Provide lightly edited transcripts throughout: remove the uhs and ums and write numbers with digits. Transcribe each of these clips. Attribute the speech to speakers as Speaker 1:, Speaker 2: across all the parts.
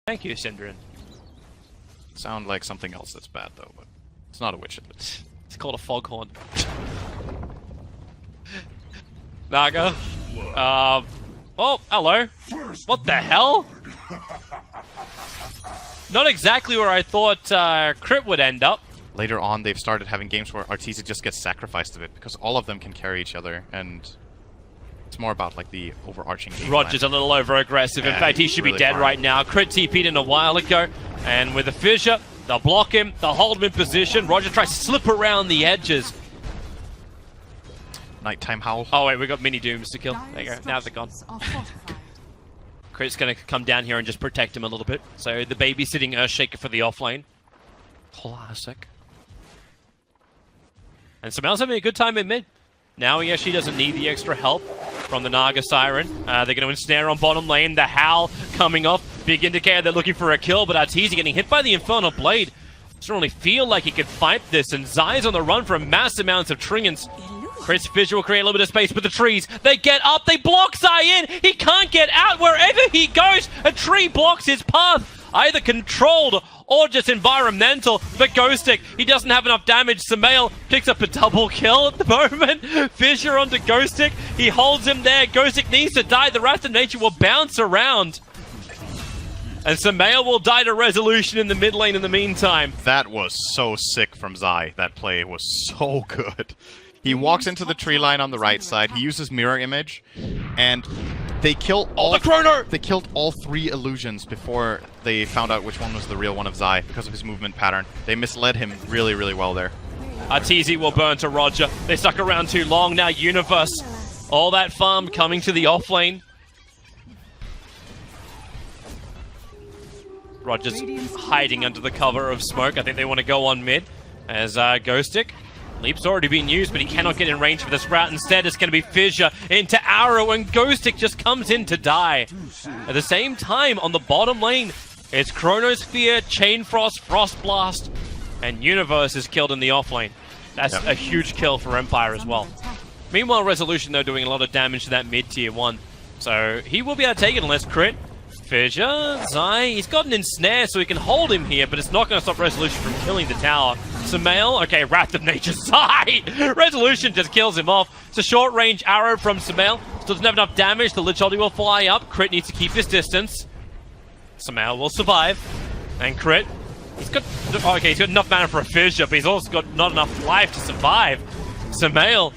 Speaker 1: Thank you, Syndrin.
Speaker 2: Sound like something else that's bad though, but it's not a witch at least.
Speaker 1: It's called a foghorn. Naga. Oh, hello. What the hell? Not exactly where I thought Crit would end up.
Speaker 2: Later on, they've started having games where Arteezy just gets sacrificed a bit because all of them can carry each other, and it's more about like the overarching game
Speaker 1: Roger's
Speaker 2: plan.
Speaker 1: a little over-aggressive. In fact, he should
Speaker 2: really
Speaker 1: be dead
Speaker 2: far.
Speaker 1: right now. Crit TP'd in a while ago, and with a fissure, they'll block him, they'll hold him in position. Roger tries to slip around the edges.
Speaker 2: Nighttime howl.
Speaker 1: Oh wait, we got mini dooms to kill. There you go, now they're gone. Crit's gonna come down here and just protect him a little bit. So the babysitting Earthshaker for the offlane. Classic. And Samel's having a good time in mid. Now he actually doesn't need the extra help from the Naga Siren. They're going to ensnare on bottom lane. The Howl coming off. Big indicator they're looking for a kill, but Arteezy getting hit by the Infernal Blade. Doesn't really feel like he could fight this, and Zai's on the run for mass amounts of Tringans. Crit's Fissure will create a little bit of space with the trees. They get up, they block Zai in. He can't get out. Wherever he goes, a tree blocks his path. Either controlled or just environmental. But Ghostic, he doesn't have enough damage. Samael picks up a double kill at the moment. Fissure onto Ghostic. He holds him there. Ghostic needs to die. The Wrath of Nature will bounce around. And Samael will die to Resolution in the mid lane in the meantime.
Speaker 2: That was so sick from Zai. That play was so good. He walks into the tree line on the right side. He uses Mirror Image, and they kill all
Speaker 1: the chrono!
Speaker 2: They killed all 3 illusions before they found out which one was the real one of Zai because of his movement pattern. They misled him really, really well there.
Speaker 1: Arteezy will burn to Roger. They stuck around too long. Now Universe. All that farm coming to the offlane. Roger's hiding under the cover of smoke. I think they want to go on mid as Ghostic. Leap's already been used, but he cannot get in range for the Sprout. Instead, it's going to be Fissure into Arrow, and Ghostic just comes in to die. At the same time, on the bottom lane, it's Chronosphere, Chain Frost, Frost Blast, and Universe is killed in the offlane. That's a huge kill for Empire as well. Meanwhile, Resolution, though, doing a lot of damage to that mid-tier 1. So he will be able to take it unless Crit. Fissure, Zai, he's got an ensnare so he can hold him here, but it's not going to stop Resolution from killing the tower. Samael, okay, Wrath of Nature, Zai! Resolution just kills him off. It's a short-range arrow from Samael. Still doesn't have enough damage. The Lich Ulti will fly up. Crit needs to keep his distance. Samael will survive. And Crit, he's got enough mana for a Fissure, but he's also got not enough life to survive. Samael,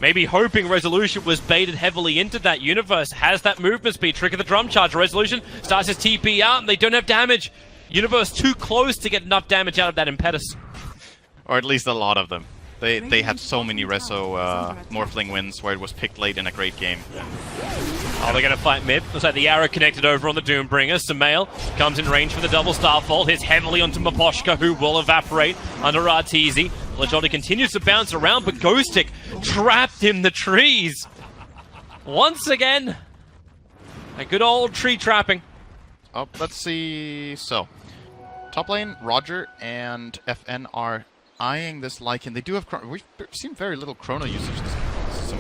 Speaker 1: maybe hoping Resolution was baited heavily into that. Universe has that movement speed. Trick of the drum charge. Resolution starts his TP out, and they don't have damage. Universe too close to get enough damage out of that Impetus.
Speaker 2: Or at least a lot of them. They had so many Reso Morphling wins where it was picked late in a great game.
Speaker 1: Oh, they're going to fight mid. Looks like the arrow connected over on the Doombringer. Samael comes in range for the double Starfall. Hits heavily onto Maposhka, who will evaporate under Arteezy. Lich Ulti continues to bounce around, but Ghostic trapped in the trees. Once again, a good old tree trapping.
Speaker 2: Oh, let's see. So, top lane, Roger and FN are eyeing this Lycan. They do have Chrono. We've seen very little Chrono usage.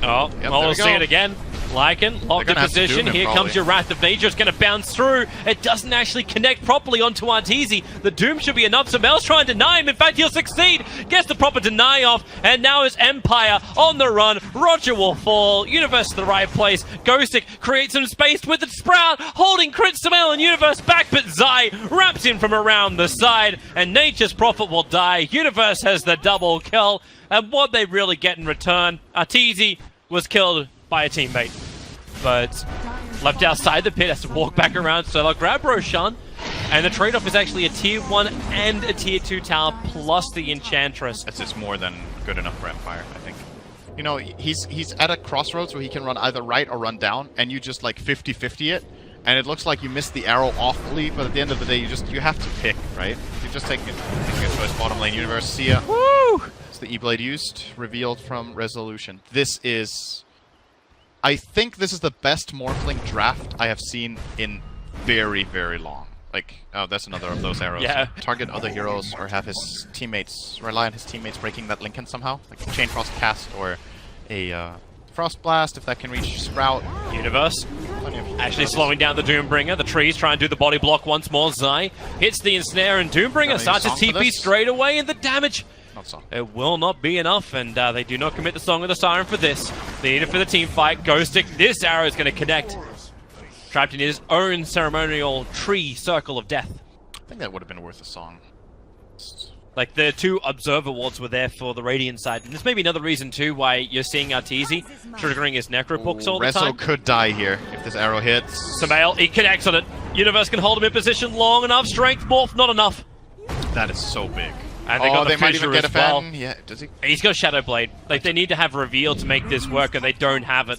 Speaker 1: Oh,
Speaker 2: yep,
Speaker 1: well, we'll see it again. Lycan, locked in position. Here comes your Wrath of Nature. It's going to bounce through. It doesn't actually connect properly onto Arteezy. The Doom should be enough. Samel's trying to deny him. In fact, he'll succeed. Gets the proper deny off. And now is Empire on the run. Roger will fall. Universe to the right place. Ghostic creates some space with the Sprout. Holding Crit, Samel, and Universe back. But Zai wraps in from around the side. And Nature's Prophet will die. Universe has the double kill. And what they really get in return, Arteezy was killed by a teammate, but left outside the pit, has to walk back around, so they'll grab Roshan, and the trade-off is actually a tier 1 and a tier 2 tower plus the Enchantress.
Speaker 2: That's just more than good enough for Empire, I think. You know, he's at a crossroads where he can run either right or run down, and you just like 50-50 it, and it looks like you missed the arrow awfully, but at the end of the day, you have to pick, right? You're just taking a choice. Bottom lane, Universe, see ya.
Speaker 1: Woo!
Speaker 2: The E-Blade used, revealed from Resolution. This is... I think this is the best Morphling draft I have seen in very, very long. Like, oh, that's another of those arrows.
Speaker 1: Yeah.
Speaker 2: Target other heroes or have his teammates, rely on his teammates breaking that Lincoln somehow. Like a Chain Frost cast or a Frost Blast if that can reach Sprout.
Speaker 1: Universe
Speaker 2: plenty of...
Speaker 1: Actually slowing down the Doombringer. The trees try and do the body block once more. Zai hits the ensnare, and Doombringer starts his TP straight away, and the damage... It will not be enough, and they do not commit the Song of the Siren for this. They need it for the team fight. Ghostic, this arrow is going to connect. Trapped in his own ceremonial tree circle of death.
Speaker 2: I think that would have been worth a song.
Speaker 1: Like, the 2 Observer Wards were there for the Radiant side. And this may be another reason, too, why you're seeing Arteezy triggering his Necro books all the time.
Speaker 2: Rezo could die here if this arrow hits.
Speaker 1: Samael, he connects on it. Universe can hold him in position long enough. Strength morph, not enough.
Speaker 2: That is so big.
Speaker 1: And they got the
Speaker 2: might even get a fan.
Speaker 1: Well.
Speaker 2: Yeah, does he?
Speaker 1: He's got Shadow Blade. Like, they need to have reveal to make this work, and they don't have it.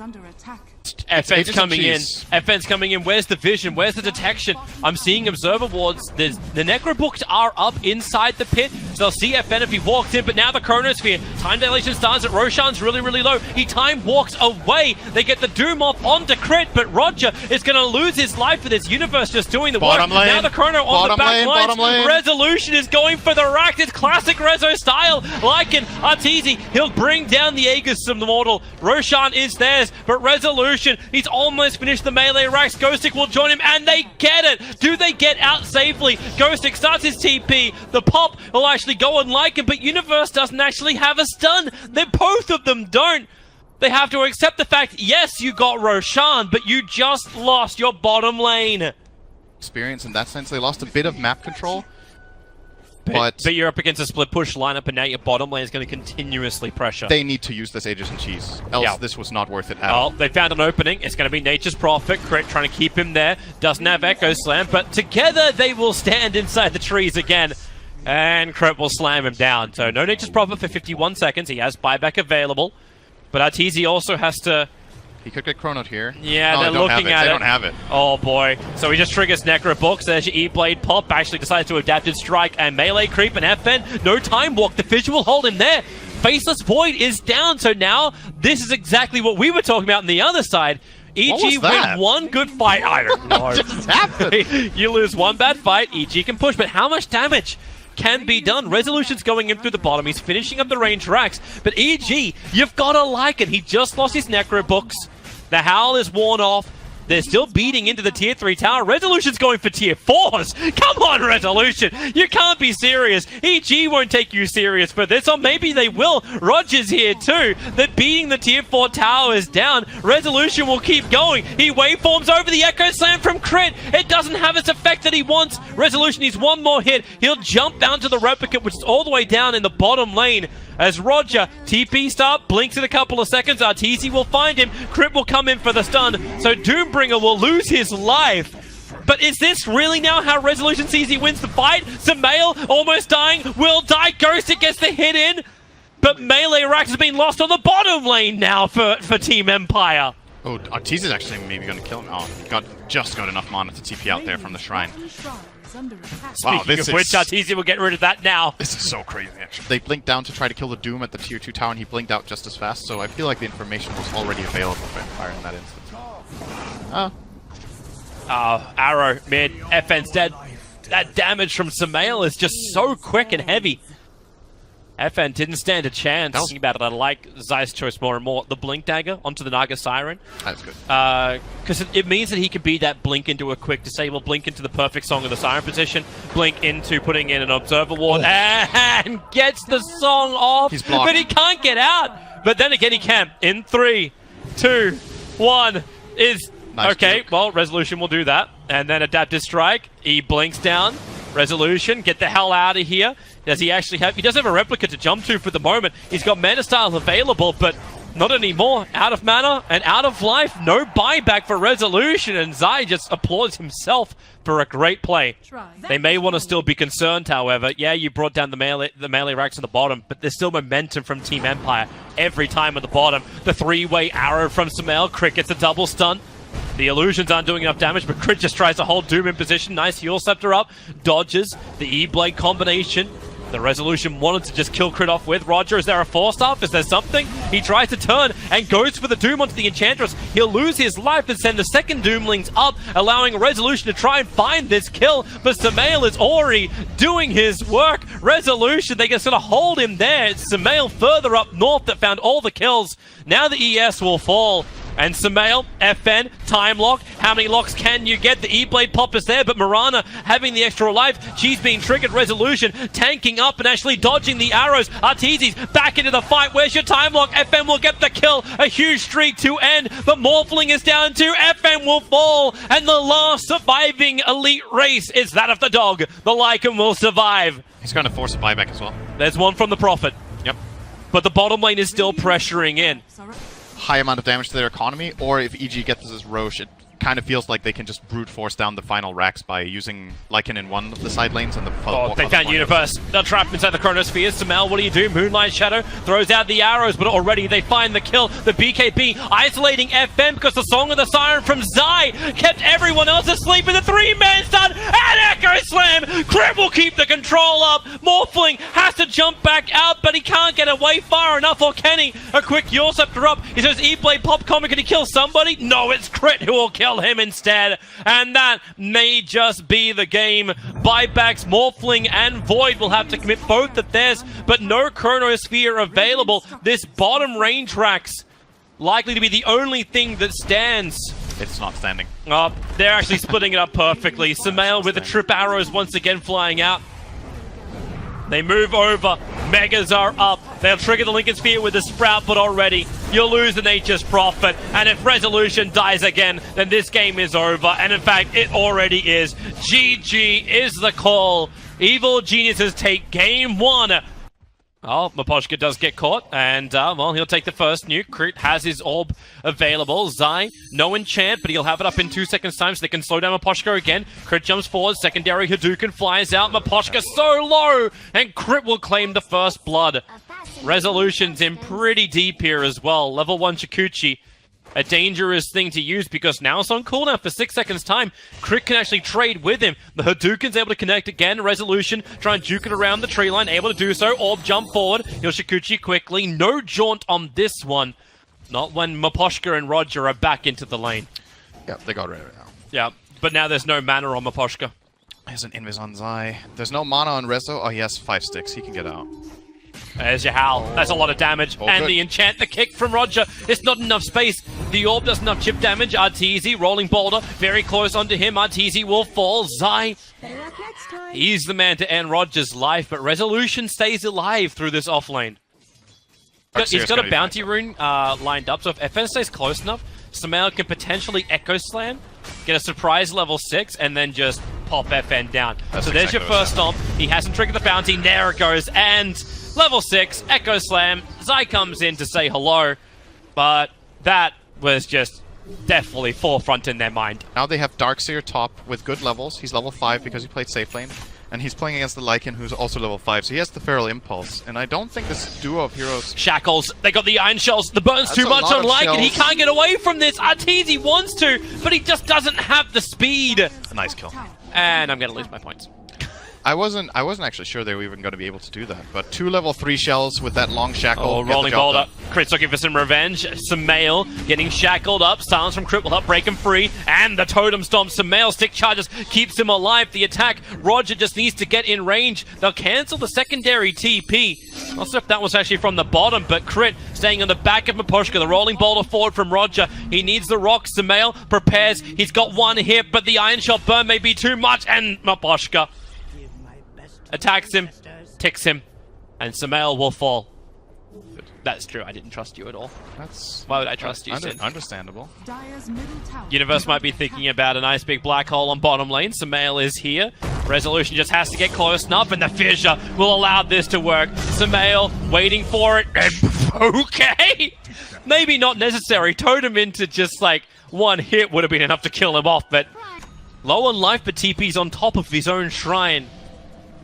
Speaker 1: FN's coming in. FN's coming in. Where's the vision? Where's the detection? I'm seeing Observer Wards. The Necro books are up inside the pit, so they'll see FN if he walks in, but now the Chronosphere. Time dilation starts at Roshan's really, really low. He time walks away. They get the Doom off onto Crit, but Roger is going to lose his life for this. Universe just doing the work.
Speaker 2: Lane.
Speaker 1: Now the Chrono on the back lines. Resolution is going for the rack. It's classic Rezo style. Lycan, Arteezy, he'll bring down the Aegis Immortal. Roshan is theirs, but Resolution, he's almost finished the melee racks. Ghostic will join him, and they get it. Do they get out safely? Ghostic starts his TP. The pop will actually go on Lycan, but Universe doesn't actually have a stun. Both of them don't. They have to accept the fact, yes, you got Roshan, but you just lost your bottom lane.
Speaker 2: Experience in that sense. They lost a bit of map control.
Speaker 1: But you're up against a split push lineup, and now your bottom lane is going to continuously pressure.
Speaker 2: They need to use this Aegis and Cheese, else this was not worth it at all.
Speaker 1: They found an opening. It's going to be Nature's Prophet. Crit trying to keep him there. Doesn't have Echo Slam, but together they will stand inside the trees again. And Crit will slam him down. So no Nature's Prophet for 51 seconds. He has buyback available. But Arteezy also has to...
Speaker 2: He could get chronoed here.
Speaker 1: Yeah, they're looking at it.
Speaker 2: They don't have it.
Speaker 1: Oh boy. So he just triggers Necro Books. There's your E-Blade pop. Actually decides to Adaptive Strike and Melee Creep and FN. No Time Walk. The Fissure will hold him there. Faceless Void is down. So now this is exactly what we were talking about on the other side. EG win one good fight. I don't know.
Speaker 2: What just happened?
Speaker 1: You lose one bad fight. EG can push. But how much damage can be done? Resolution's going in through the bottom. He's finishing up the range racks. But EG, you've got to like it. He just lost his Necro Books. The Howl is worn off. They're still beating into the tier 3 tower. Resolution's going for tier 4s. Come on, Resolution. You can't be serious. EG won't take you serious for this, or maybe they will. Roger's here too. They're beating the tier 4 towers down. Resolution will keep going. He waveforms over the Echo Slam from Crit. It doesn't have its effect that he wants. Resolution needs one more hit. He'll jump down to the Replicant, which is all the way down in the bottom lane. As Roger, TP start, blinks in a couple of seconds. Arteezy will find him. Crit will come in for the stun. So Doombringer will lose his life. But is this really now how Resolution sees he wins the fight? Samael almost dying, will die. Ghostic gets the hit in. But Melee Rax has been lost on the bottom lane now for Team Empire.
Speaker 2: Oh, Arteezy's actually maybe going to kill him. Oh, just got enough mana to TP out there from the shrine.
Speaker 1: Wow, this is... which Arteezy will get rid of that now.
Speaker 2: This is so crazy, actually. They blinked down to try to kill the Doom at the tier 2 tower, and he blinked out just as fast, so I feel like the information was already available for Empire in that instance.
Speaker 1: Arrow, mid, FN's dead. That damage from Samael is just so quick and heavy. FN didn't stand a chance. Thinking about it, I like Zai's choice more and more. The Blink Dagger onto the Naga Siren.
Speaker 2: That's good.
Speaker 1: Because it means that he can be that blink into a quick disable, blink into the perfect Song of the Siren position, blink into putting in an Observer Ward, and gets the Song off.
Speaker 2: He's blocked.
Speaker 1: But he can't get out. But then again, he can. In 3, 2, 1 is... Nice okay, juke. Well, Resolution will do that. And then Adaptive Strike. He blinks down. Resolution, get the hell out of here. Does he actually have... He does have a replica to jump to for the moment. He's got Mana Style available, but not anymore. Out of mana and out of life. No buyback for Resolution, and Zai just applauds himself for a great play. They may want to still be concerned, however. Yeah, you brought down the melee racks on the bottom, but there's still momentum from Team Empire every time at the bottom. The three-way arrow from Samael. Crit gets a double stun. The illusions aren't doing enough damage, but Crit just tries to hold Doom in position. Nice heal scepter up. Dodges the E-Blade combination. The Resolution wanted to just kill Crit off with. Roger, is there a force up? Is there something? He tries to turn and goes for the Doom onto the Enchantress. He'll lose his life and send the second Doomlings up, allowing Resolution to try and find this kill. But Samael is already doing his work. Resolution, they just sort of hold him there. It's Samael further up north that found all the kills. Now the ES will fall. And Samael, FN, time lock. How many locks can you get? The E-Blade pop is there, but Mirana having the extra life. She's being triggered. Resolution tanking up and actually dodging the arrows. Arteezy's back into the fight. Where's your time lock? FN will get the kill. A huge streak to end, but Morphling is down too. FN will fall, and the last surviving elite race is that of the dog. The Lycan will survive.
Speaker 2: He's going to force a buyback as well.
Speaker 1: There's one from the Prophet.
Speaker 2: Yep.
Speaker 1: But the bottom lane is still pressuring in.
Speaker 2: High amount of damage to their economy, or if EG gets this Roche, it kind of feels like they can just brute force down the final racks by using Lycan in one of the side lanes and the
Speaker 1: they found Universe. They're trapped inside the Chronosphere. Samel, what do? Moonlight Shadow throws out the arrows, but already they find the kill. The BKB isolating FM because the Song of the Siren from Zai kept everyone else asleep in the 3-man stun, and Echo Slam! Crit will keep the control up. Morphling has to jump back out, but he can't get away far enough, or can he? A quick Yaw Scepter up. He says E-Blade pop comment. Can he kill somebody? No, it's Crit who will kill him instead, and that may just be the game. Buybacks, Morphling and Void will have to commit both of theirs, but no Chronosphere available. This bottom range racks likely to be the only thing that stands.
Speaker 2: It's not standing.
Speaker 1: They're actually splitting it up perfectly. Samael with the trip arrows once again flying out. They move over. Megas are up. They'll trigger the Lincoln Sphere with the Sprout, but already you'll lose the Nature's Prophet. And if Resolution dies again, then this game is over. And in fact, it already is. GG is the call. Evil Geniuses take game one. Oh, Miposhka does get caught, and, well, he'll take the first nuke. Crit has his orb available. Zai, no enchant, but he'll have it up in 2 seconds' time, so they can slow down Miposhka again. Crit jumps forward, secondary Hadouken flies out. Miposhka so low, and Crit will claim the first blood. Resolution's in pretty deep here as well. Level 1 Chikuchi. A dangerous thing to use because now it's on cooldown for 6 seconds time. Crit can actually trade with him. The Hadouken's able to connect again. Resolution try and juke it around the tree line. Able to do so. Orb jump forward. He'll Shikuchi quickly. No jaunt on this one. Not when Miposhka and Roger are back into the lane.
Speaker 2: Yep, they got rid of it now.
Speaker 1: Yeah, but now there's no mana on Miposhka.
Speaker 2: There's an Invis on Zai. There's no mana on Rezo. Oh, he has 5 sticks. He can get out.
Speaker 1: There's your howl. That's a lot of damage. And
Speaker 2: good.
Speaker 1: The enchant, the kick from Roger. It's not enough space. The orb doesn't have chip damage. Arteezy, rolling boulder, very close onto him. Arteezy will fall. Zai, he's the man to end Roger's life, but Resolution stays alive through this offlane. He's got a bounty rune lined up, so if FN stays close enough, Samael can potentially Echo Slam, get a surprise level 6, and then just pop FN down. So there's your first stomp. He hasn't triggered the bounty. There it goes. And level 6, Echo Slam. Zai comes in to say hello, but that was just definitely forefront in their mind.
Speaker 2: Now they have Darkseer top with good levels. He's level 5 because he played safe lane. And he's playing against the Lycan, who's also level 5, so he has the Feral Impulse. And I don't think this duo of heroes...
Speaker 1: Shackles, they got the Iron Shells. The burn's too much on Lycan. He can't get away from this. Arteezy wants to, but he just doesn't have the speed.
Speaker 2: A nice kill.
Speaker 1: And I'm going to lose my points.
Speaker 2: I wasn't actually sure they were even going to be able to do that, but 2 level 3 shells with that long shackle.
Speaker 1: Oh, rolling boulder. Crit's looking for some revenge. Samael getting shackled up. Silence from Crit will help break him free. And the totem stomp. Samael stick charges keeps him alive. The attack. Roger just needs to get in range. They'll cancel the secondary TP. Not sure if that was actually from the bottom, but Crit staying on the back of Miposhka. The rolling boulder forward from Roger. He needs the rock. Samael prepares. He's got one hit, but the Iron Shot burn may be too much. And Miposhka attacks him, ticks him, and Samael will fall. That's true, I didn't trust you at all. Why would I trust you, Sin?
Speaker 2: Understandable.
Speaker 1: Universe might be thinking about a nice big black hole on bottom lane. Samael is here. Resolution just has to get close enough, and the fissure will allow this to work. Samael waiting for it, and okay! Maybe not necessary. Totem into just like one hit would have been enough to kill him off, but low on life, but TP's on top of his own shrine,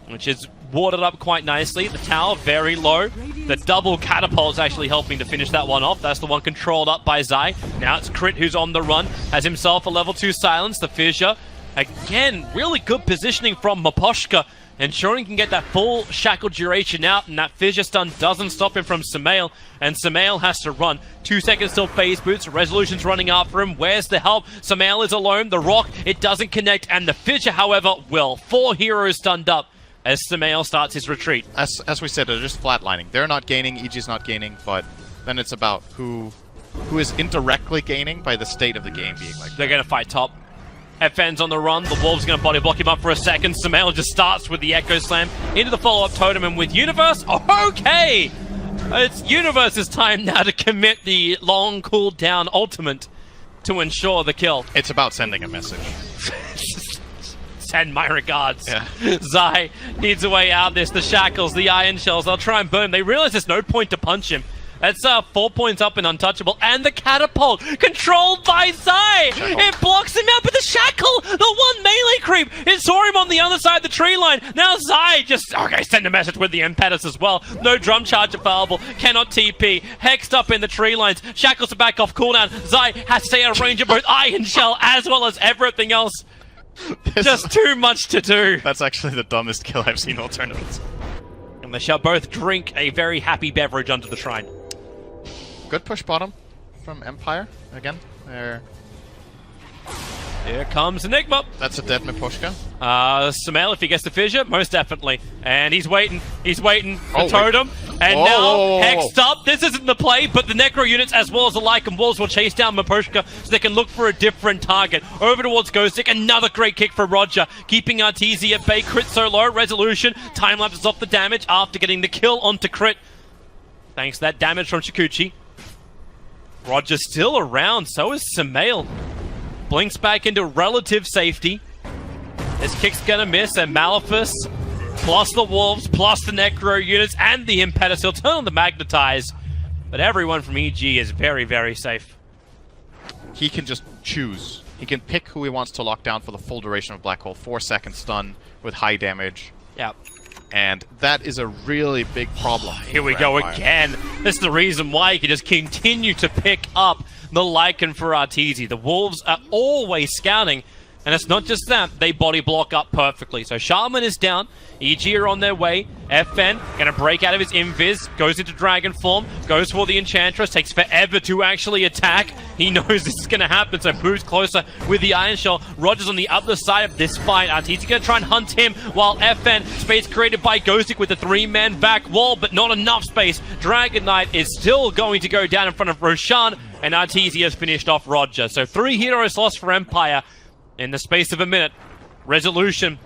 Speaker 1: which is watered up quite nicely. The tower very low. The double catapult's actually helping to finish that one off. That's the one controlled up by Zai. Now it's Crit who's on the run. Has himself a level 2 silence. The fissure. Again, really good positioning from Miposhka, ensuring he can get that full shackle duration out, and that fissure stun doesn't stop him from Samael, and Samael has to run. 2 seconds till phase boots. Resolution's running after him. Where's the help? Samael is alone. The rock, it doesn't connect, and the fissure, however, will. 4 heroes stunned up as Samael starts his retreat.
Speaker 2: As we said, they're just flatlining. They're not gaining, EG's not gaining, but then it's about who who is indirectly gaining by the state of the game being like
Speaker 1: They're going to fight top. FN's on the run. The Wolves going to body block him up for a second. Sumail just starts with the Echo Slam into the follow-up totem, and with Universe, okay! It's Universe's time now to commit the long cooldown ultimate to ensure the kill.
Speaker 2: It's about sending a message.
Speaker 1: Send my regards.
Speaker 2: Yeah.
Speaker 1: Zai needs a way out of this. The shackles, the iron shells, they'll try and burn him. They realize there's no point to punch him. That's 4 points up in Untouchable. And the catapult, controlled by Zai!
Speaker 2: Shackle.
Speaker 1: It blocks him out, but the shackle, the one melee creep, it saw him on the other side of the tree line. Now Zai just, okay, send a message with the impetus as well. No drum charge available, cannot TP. Hexed up in the tree lines. Shackles are back off cooldown. Zai has to stay out of range of both Iron Shell as well as everything else. Just too much to do.
Speaker 2: That's actually the dumbest kill I've seen all tournaments.
Speaker 1: And they shall both drink a very happy beverage under the shrine.
Speaker 2: Good push bottom from Empire. Again, there.
Speaker 1: Here comes Enigma.
Speaker 2: That's a dead Miposhka.
Speaker 1: Sumail, if he gets the fissure, most definitely. And he's waiting. He's waiting for
Speaker 2: Oh,
Speaker 1: Totem. And
Speaker 2: Whoa,
Speaker 1: now,
Speaker 2: whoa, whoa, whoa.
Speaker 1: hexed up. This isn't the play, but the Necro units as well as the Lycan Wolves will chase down Miposhka so they can look for a different target. Over towards Ghostic. Another great kick for Roger. Keeping Arteezy at bay. Crit so low. Resolution. Time lapses off the damage after getting the kill onto Crit. Thanks to that damage from Chikuchi. Roger's still around. So is Sumail. Blinks back into relative safety. This kick's gonna miss, and Maleficus, plus the Wolves, plus the Necro units, and the Impetus, he'll turn on the Magnetize. But everyone from EG is very, very safe.
Speaker 2: He can just choose. He can pick who he wants to lock down for the full duration of Black Hole. 4-second stun with high damage.
Speaker 1: Yeah.
Speaker 2: And that is a really big problem.
Speaker 1: Here we
Speaker 2: for
Speaker 1: go
Speaker 2: Empire.
Speaker 1: again. This is the reason why you can just continue to pick up the Lycan for Arteezy. The Wolves are always scouting, and it's not just that, they body block up perfectly. So Shaman is down, EG are on their way, FN gonna break out of his invis, goes into dragon form, goes for the Enchantress, takes forever to actually attack. He knows this is gonna happen, so moves closer with the Iron Shell. Roger's on the other side of this fight. Arteezy gonna try and hunt him, while FN, space created by Ghostic with the 3-man back wall, but not enough space. Dragon Knight is still going to go down in front of Roshan, and Arteezy has finished off Roger. So 3 heroes lost for Empire in the space of a minute. Resolution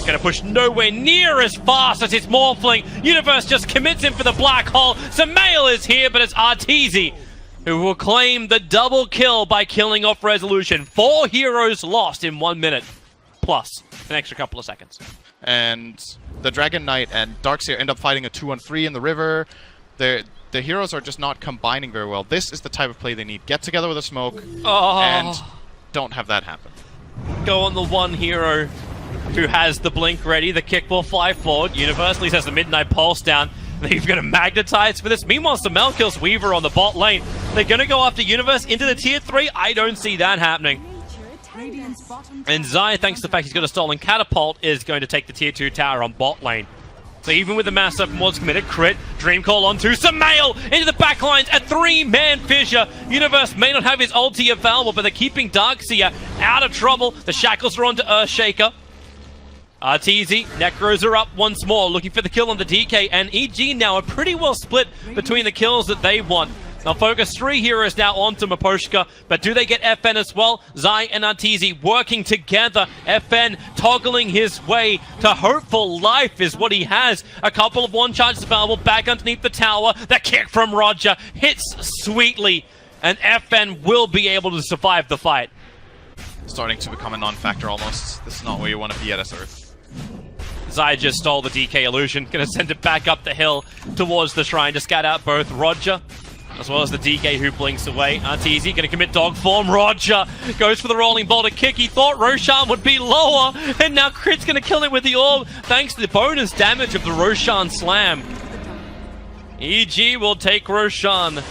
Speaker 1: gonna push nowhere near as fast as his Morphling. Universe just commits him for the black hole. Sumail is here, but it's Arteezy who will claim the double kill by killing off Resolution. 4 heroes lost in 1 minute, plus an extra couple of seconds.
Speaker 2: And the Dragon Knight and Darkseer end up fighting a 2-on-3 in the river. The heroes are just not combining very well. This is the type of play they need. Get together with a smoke, and don't have that happen.
Speaker 1: Go on the one hero who has the blink ready. The kick will fly forward. Universe at least has the Midnight Pulse down. They've got to magnetize for this. Meanwhile, Sumail kills Weaver on the bot lane. They're going to go after Universe into the tier 3. I don't see that happening. And Zai, thanks to the fact he's got a stolen catapult, is going to take the tier 2 tower on bot lane. So even with the mass open wards committed, Crit, Dream Call onto Sumail into the backlines, a 3-man fissure. Universe may not have his ulti available, but they're keeping Darkseer out of trouble. The shackles are onto Earthshaker. Arteezy, Necros are up once more, looking for the kill on the DK, and EG now are pretty well split between the kills that they want. They'll focus 3 heroes now onto Miposhka, but do they get FN as well? Zai and Arteezy working together. FN toggling his way to hopeful life is what he has. A couple of one charges available back underneath the tower. The kick from Roger hits sweetly, and FN will be able to survive the fight.
Speaker 2: Starting to become a non-factor almost. This is not where you want to be at Earth.
Speaker 1: Zai just stole the DK illusion. Gonna send it back up the hill towards the shrine to scout out both Roger as well as the DK who blinks away. Arteezy gonna commit dog form. Roger goes for the rolling boulder kick. He thought Roshan would be lower, and now Crit's gonna kill him with the orb thanks to the bonus damage of the Roshan slam. EG will take Roshan,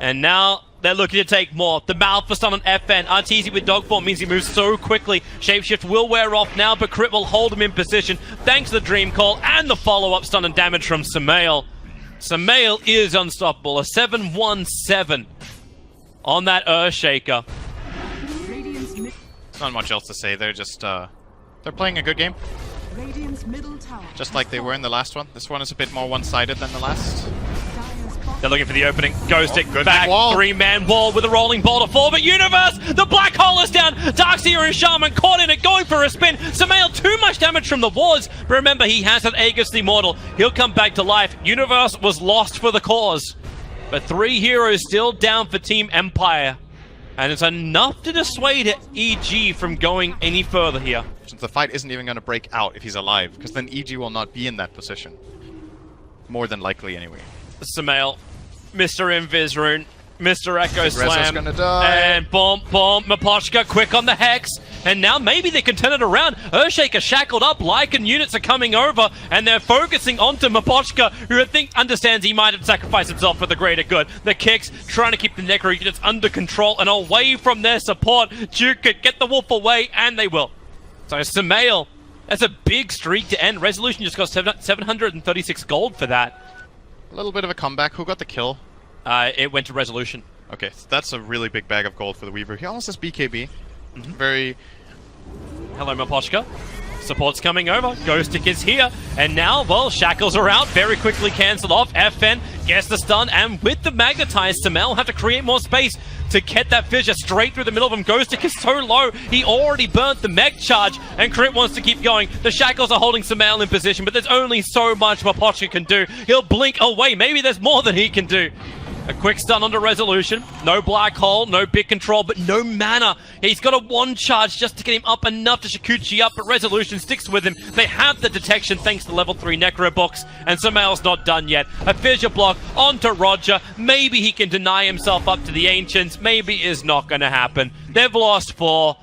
Speaker 1: and now they're looking to take more. The Malphus stun on FN. Arteezy with dog form means he moves so quickly. Shapeshift will wear off now, but Crit will hold him in position thanks to the Dream Call and the follow-up stun and damage from Sumail. Sumail is unstoppable. A 7-1-7 on that Earthshaker.
Speaker 2: There's not much else to say. They're just, they're playing a good game. Just like they were in the last one. This one is a bit more one-sided than the last.
Speaker 1: They're looking for the opening. Ghostic
Speaker 2: good
Speaker 1: back,
Speaker 2: wall.
Speaker 1: 3-man wall with a rolling ball to fall, but Universe, the black hole is down. Darkseer and Shaman caught in it, going for a spin. Samael, too much damage from the wards, but remember, he has that Aegis the Immortal. He'll come back to life. Universe was lost for the cause, but 3 heroes still down for Team Empire. And it's enough to dissuade EG from going any further here.
Speaker 2: Since the fight isn't even going to break out if he's alive, because then EG will not be in that position. More than likely, anyway.
Speaker 1: Samael, Mr. Invis Rune, Mr. Echo Slam,
Speaker 2: gonna die.
Speaker 1: And boom, Mapochka quick on the Hex, and now maybe they can turn it around. Earthshaker shackled up, Lycan units are coming over, and they're focusing onto Mapochka, who I think understands he might have sacrificed himself for the greater good. The kicks, trying to keep the Necro units under control and away from their support. Duke could get the wolf away, and they will. So Samael, that's a big streak to end. Resolution just got 736 gold for that.
Speaker 2: A little bit of a comeback. Who got the kill?
Speaker 1: It went to Resolution.
Speaker 2: Okay, so that's a really big bag of gold for the Weaver. He almost has BKB. Very...
Speaker 1: Hello, Mapochka. Support's coming over. Ghostic is here. And now, well, Shackles are out. Very quickly cancelled off. FN gets the stun. And with the Magnetize, Samael will have to create more space to get that fissure straight through the middle of him. Ghostic is so low. He already burnt the Meg charge. And Crit wants to keep going. The Shackles are holding Samael in position. But there's only so much Mapochka can do. He'll blink away. Maybe there's more than he can do. A quick stun onto Resolution. No black hole, no big control, but no mana. He's got a 1 charge just to get him up enough to Shikuchi up, but Resolution sticks with him. They have the detection thanks to level 3 Necro box, and Samael's not done yet. A fissure block onto Roger. Maybe he can deny himself up to the Ancients. Maybe is not going to happen. They've lost 4.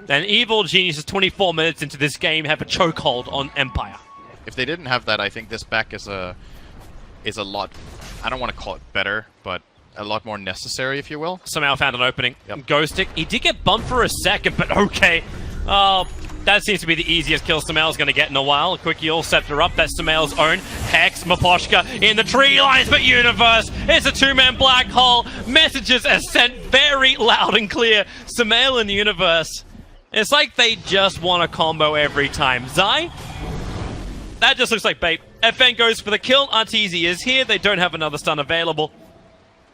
Speaker 1: And Evil Geniuses 24 minutes into this game have a chokehold on Empire.
Speaker 2: If they didn't have that, I think this back is a lot... I don't want to call it better, but a lot more necessary, if you will.
Speaker 1: Somehow found an opening.
Speaker 2: Yep.
Speaker 1: Ghostic. He did get bumped for a second, but okay. Oh, that seems to be the easiest kill Samael's going to get in a while. A quick Yule Scepter up. That's Samael's own. Hex, Mapochka in the tree lines, but Universe. It's a 2-man black hole. Messages are sent very loud and clear. Samael in the Universe. It's like they just want a combo every time. Zai? That just looks like bait. FN goes for the kill. Arteezy is here. They don't have another stun available.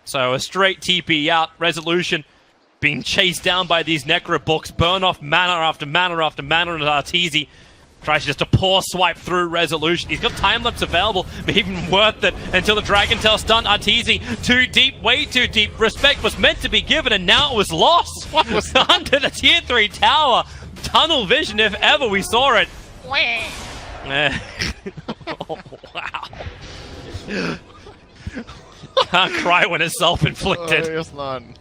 Speaker 1: So a straight TP out. Resolution being chased down by these Necro books. Burn off mana after mana after mana. And Arteezy tries just a poor swipe through Resolution. He's got time-lapse available, but even worth it until the Dragon Tail stun. Arteezy too deep, way too deep. Respect was meant to be given, and now it was lost.
Speaker 2: What was that?
Speaker 1: Under the tier 3 tower. Tunnel vision if ever we saw it. Oh, wow. Can't cry when it's self-inflicted.
Speaker 2: Yes, none.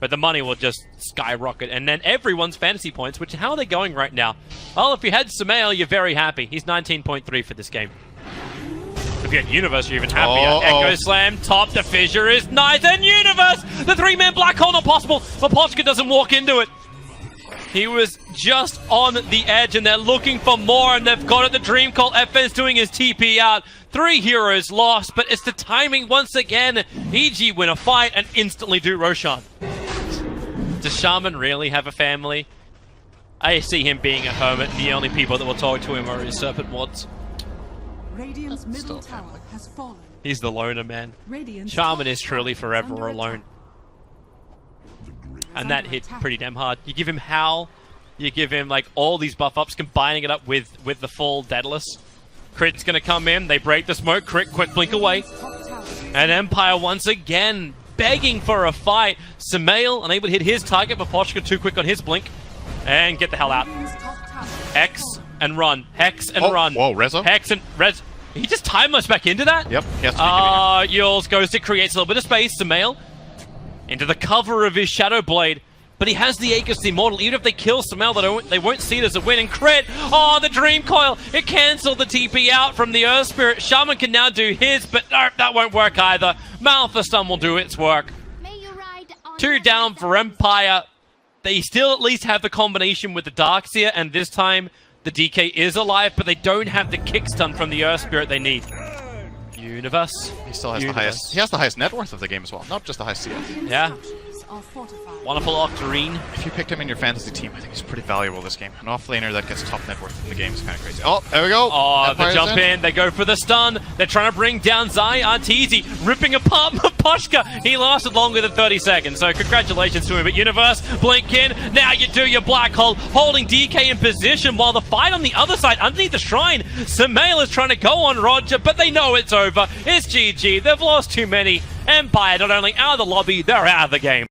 Speaker 1: But the money will just skyrocket. And then everyone's fantasy points, which how are they going right now? Well, if you had Samael, you're very happy. He's 19.3 for this game. If you had Universe, you're even happier. Echo Slam, top, the fissure is nice. And Universe! The 3-man black hole not possible. Mapochka doesn't walk into it. He was just on the edge, and they're looking for more, and they've got it. The Dream Call. FN's doing his TP out. 3 heroes lost, but it's the timing once again. EG win a fight and instantly do Roshan. Does Shaman really have a family? I see him being a hermit. The only people that will talk to him are his serpent wards.
Speaker 3: Radiant's middle tower has fallen.
Speaker 1: He's the loner, man.
Speaker 3: Radiant's
Speaker 1: Shaman
Speaker 3: top
Speaker 1: is truly
Speaker 3: tower
Speaker 1: forever
Speaker 3: under
Speaker 1: alone.
Speaker 3: attack.
Speaker 1: And that hit pretty damn hard. You give him Howl, you give him like all these buff ups, combining it up with the full Daedalus. Crit's gonna come in, they break the smoke, Crit quick blink away. And Empire once again begging for a fight. Samael unable to hit his target, but Mapochka too quick on his blink. And get the hell out. Hex and run. Hex and run.
Speaker 2: Whoa, Rezo?
Speaker 1: Hex and Res. He just time-lapsed back into that?
Speaker 2: Yep. He has to be
Speaker 1: Yules goes to create a little bit of space. Samael into the cover of his Shadow Blade. But he has the Aegis the Immortal. Even if they kill Samael, they won't see it as a win. And Crit, oh, the Dream Coil. It cancelled the TP out from the Earth Spirit. Shaman can now do his, but no, that won't work either. Malphur Stun will do its work. 2 down for Empire. They still at least have the combination with the Darkseer, and this time the DK is alive, but they don't have the kick stun from the Earth Spirit they need. Universe.
Speaker 2: He still has the highest. He has the highest net worth of the game as well, not just the highest CS.
Speaker 1: Yeah.
Speaker 3: are fortified.
Speaker 1: Wonderful Octarine.
Speaker 2: If you picked him in your fantasy team, I think he's pretty valuable this game. An offlaner that gets top net worth in the game is kind of crazy. Oh, there we go.
Speaker 1: Oh, the
Speaker 2: Empire's
Speaker 1: jump in. They go for the stun. They're trying to bring down Zai Arteezy, ripping apart Maposhka. He lasted longer than 30 seconds, so congratulations to him. But Universe, blink in. Now you do your black hole, holding DK in position while the fight on the other side, underneath the shrine, Samael is trying to go on Roger, but they know it's over. It's GG. They've lost too many. Empire not only out of the lobby, they're out of the game.